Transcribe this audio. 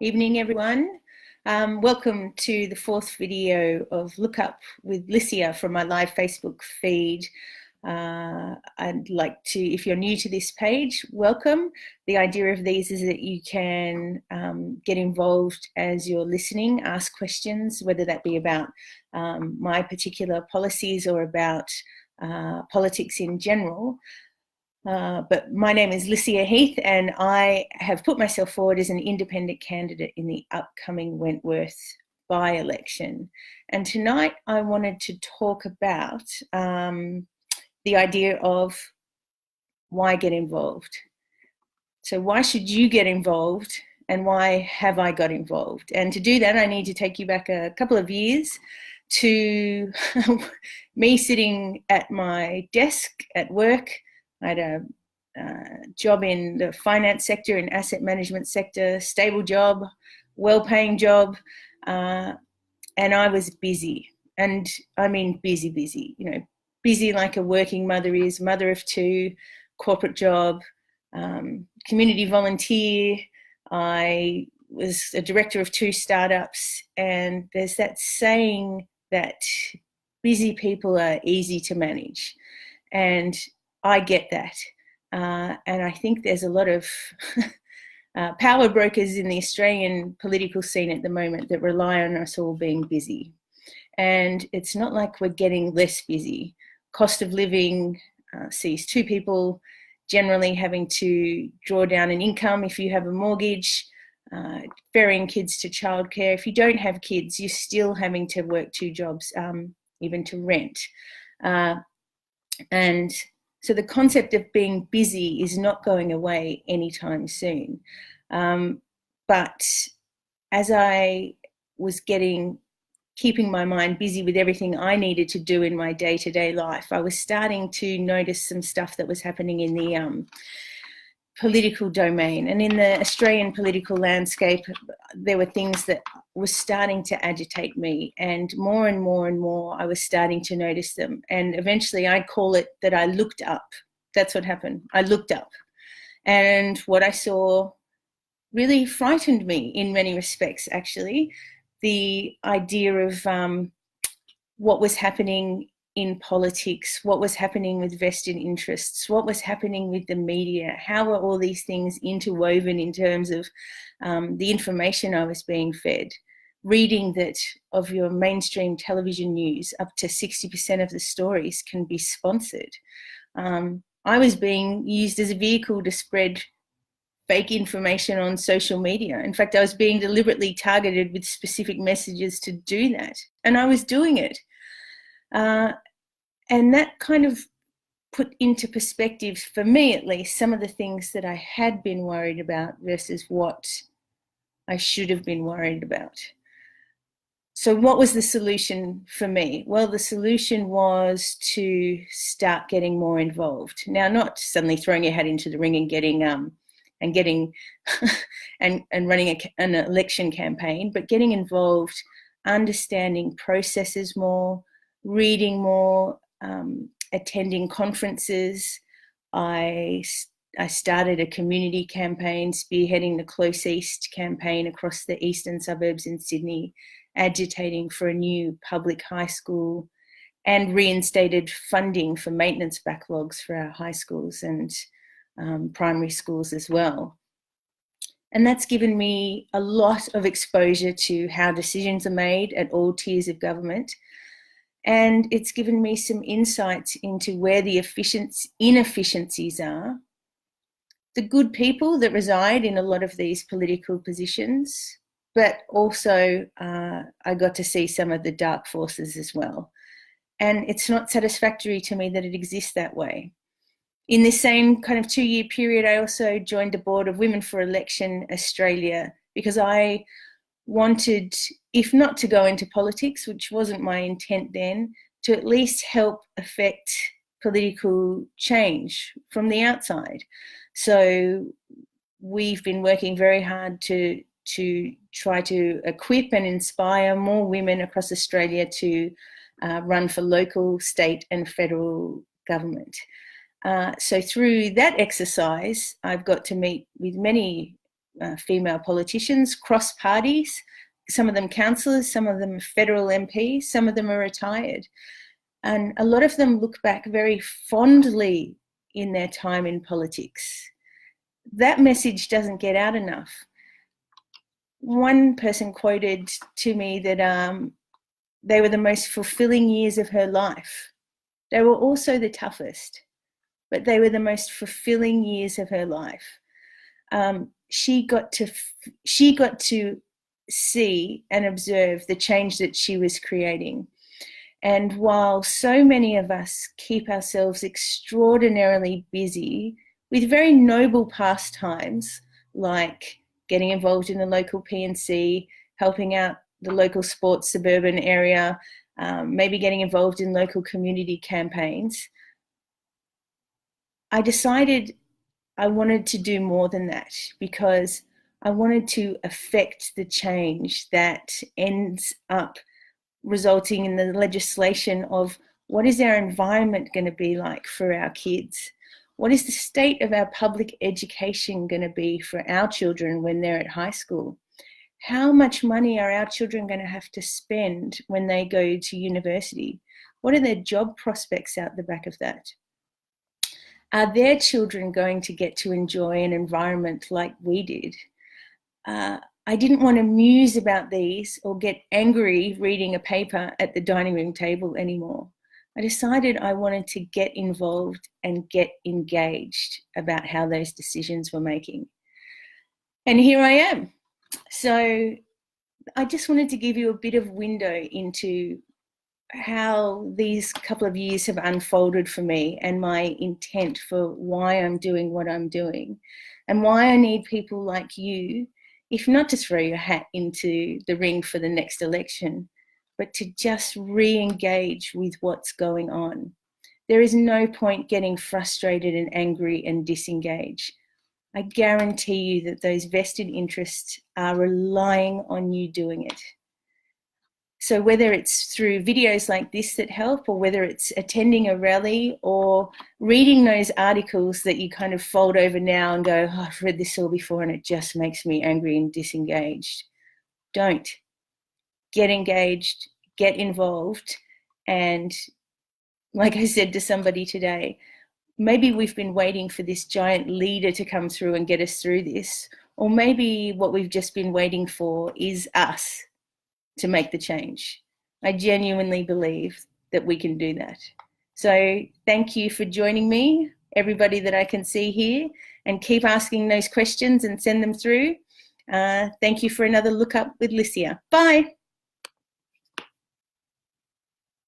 Evening, everyone. Welcome to the fourth video of Look Up with Licia from my live Facebook feed. I'd like to, if you're new to this page, welcome. The idea of these is that you can get involved as you're listening, ask questions, whether that be about my particular policies or about politics in general. But my name is Licia.Heath, and I have put myself forward as an independent candidate in the upcoming Wentworth by-election. And tonight I wanted to talk about the idea of why get involved. So why should you get involved, and why have I got involved? And to do that, I need to take you back a couple of years to me sitting at my desk at work. I had a job in the finance sector and asset management sector, stable job, well-paying job, and I was busy. And I mean busy, you know, busy like a working mother is, mother of two, corporate job, community volunteer. I was a director of 2 startups, and there's that saying that busy people are easy to manage. And I get that. And I think there's a lot of power brokers in the Australian political scene at the moment that rely on us all being busy. And it's not like we're getting less busy. Cost of living sees 2 people generally having to draw down an income if you have a mortgage, ferrying kids to childcare. If you don't have kids, you're still having to work 2 jobs, even to rent. And so the concept of being busy is not going away anytime soon. But as I was keeping my mind busy with everything I needed to do in my day-to-day life, I was starting to notice some stuff that was happening in the political domain. And in the Australian political landscape, there were things that were starting to agitate me, and more I was starting to notice them. And eventually I call it that I looked up. That's what happened. I looked up, and what I saw really frightened me in many respects, actually. The idea of what was happening in politics, what was happening with vested interests, what was happening with the media, how were all these things interwoven in terms of the information I was being fed. Reading that of your mainstream television news, up to 60% of the stories can be sponsored. I was being used as a vehicle to spread fake information on social media. In fact, I was being deliberately targeted with specific messages to do that, and I was doing it. And that kind of put into perspective, for me at least, some of the things that I had been worried about versus what I should have been worried about. So what was the solution for me? Well, the solution was to start getting more involved. Now, not suddenly throwing your hat into the ring and getting and running an election campaign, but getting involved, understanding processes more, reading more, attending conferences. I started a community campaign, spearheading the Close East campaign across the eastern suburbs in Sydney, agitating for a new public high school, and reinstated funding for maintenance backlogs for our high schools and primary schools as well. And that's given me a lot of exposure to how decisions are made at all tiers of government. And it's given me some insights into where the inefficiencies are, the good people that reside in a lot of these political positions, but also I got to see some of the dark forces as well. And it's not satisfactory to me that it exists that way. In this same kind of 2-year period, I also joined the board of Women for Election Australia, because I wanted, if not to go into politics, which wasn't my intent then, to at least help affect political change from the outside. So we've been working very hard to try to equip and inspire more women across Australia to run for local, state and federal government. So through that exercise, I've got to meet with many female politicians, cross parties, some of them councillors, some of them federal MPs, some of them are retired. And a lot of them look back very fondly in their time in politics. That message doesn't get out enough. One person quoted to me that they were the most fulfilling years of her life. They were also the toughest, but they were the most fulfilling years of her life. She got to see and observe the change that she was creating. And while so many of us keep ourselves extraordinarily busy with very noble pastimes, like getting involved in the local P&C, helping out the local sports suburban area, maybe getting involved in local community campaigns, I decided I wanted to do more than that, because I wanted to affect the change that ends up resulting in the legislation of what is our environment going to be like for our kids? What is the state of our public education going to be for our children when they're at high school? How much money are our children going to have to spend when they go to university? What are their job prospects out the back of that? Are their children going to get to enjoy an environment like we did? I didn't want to muse about these or get angry reading a paper at the dining room table anymore. I decided I wanted to get involved and get engaged about how those decisions were making. And here I am. So I just wanted to give you a bit of window into how these couple of years have unfolded for me and my intent for why I'm doing what I'm doing, and why I need people like you, if not to throw your hat into the ring for the next election, but to just re-engage with what's going on. There is no point getting frustrated and angry and disengage. I guarantee you that those vested interests are relying on you doing it. So whether it's through videos like this that help, or whether it's attending a rally or reading those articles that you kind of fold over now and go, oh, I've read this all before and it just makes me angry and disengaged. Don't. Get engaged, get involved. And like I said to somebody today, maybe we've been waiting for this giant leader to come through and get us through this. Or maybe what we've just been waiting for is us to make the change. I genuinely believe that we can do that. So thank you for joining me, everybody that I can see here, and keep asking those questions and send them through. Thank you for another Look Up with Licia. Bye.